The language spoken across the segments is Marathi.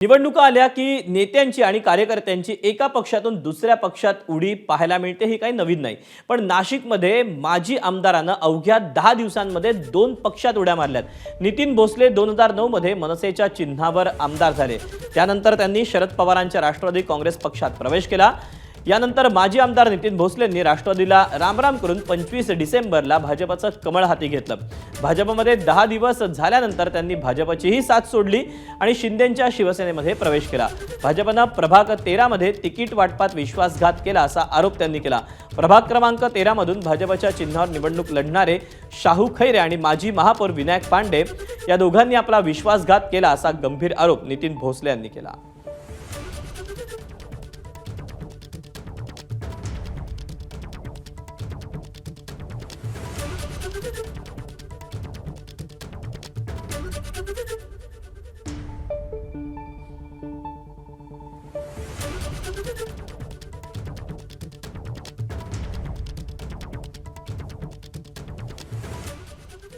निवडणुका आल्या की नेत्यांची आणि कार्यकर्त्यांची एका पक्षातून दुसऱ्या पक्षात उडी पाहायला मिळते ही काही नवीन नाही। पण नाशिकमध्ये माजी आमदारांना अवघ्या 10 दिवसांमध्ये 2 पक्षात उड्या मारल्यात। नितीन भोसले 2009 मध्ये मनसेच्या चिन्हावर आमदार झाले। त्यानंतर त्यांनी शरद पवारांच्या राष्ट्रवादी काँग्रेस पक्षात प्रवेश केला। यानंतर माजी आमदार नितीन भोसलेंनी राष्ट्रवादीला रामराम करून 25 डिसेंबरला भाजपचं कमळ हाती घेतलं। भाजपमध्ये 10 दिवस झाल्यानंतर त्यांनी भाजपचीही साथ सोडली आणि शिंदेंच्या शिवसेनेमध्ये प्रवेश केला। भाजपनं प्रभाग 13 मध्ये तिकीट वाटपात विश्वासघात केला असा आरोप त्यांनी केला। प्रभाग क्रमांक 13 मधून भाजपच्या चिन्हावर निवडणूक लढणारे शाहू खैरे आणि माजी महापौर विनायक पांडे या दोघांनी आपला विश्वासघात केला असा गंभीर आरोप नितीन भोसले यांनी केला।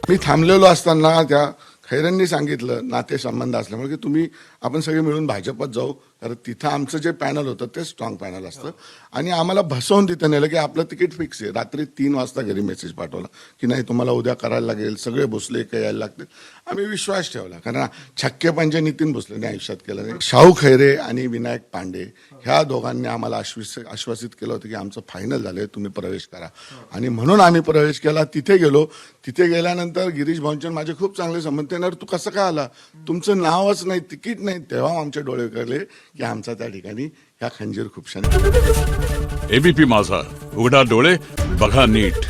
मी थांबलेलो असताना त्या खैरेंनी सांगितलं नातेसंबंध असल्यामुळे की तुम्ही आपण सगळे मिळून भाजपात जाऊ, कारण तिथं आमचं जे पॅनल होतं ते स्ट्रॉंग पॅनल असतं आणि आम्हाला भसवून तिथं नेलं की आपलं तिकीट फिक्स आहे। रात्री 3 वाजता घरी मेसेज पाठवला की नाही तुम्हाला उद्या करायला लागेल, सगळे भोसले काही यायला लागतील। आम्ही विश्वास ठेवला, कारण छक्के पंजे नितीन भोसलेने आयुष्यात केलं नाही। शाहू खैरे आणि विनायक पांडे ह्या दोघांनी आम्हाला आश्वासित केलं होतं की आमचं फायनल झालंय, तुम्ही प्रवेश करा। आणि म्हणून आम्ही प्रवेश केला, तिथे गेलो। तिथे गेल्यानंतर गिरीश भाऊंचे माझे खूप चांगले संबंध। त्यानंतर तू कसं काय आला, तुमचं नावच नाही, तिकीट नाही। तेव्हा आमचे डोळे उघडले की आमचा त्या ठिकाणी ह्या खंजीर खूपशाने। एबीपी माझा, उघडा डोळे बघा नीट।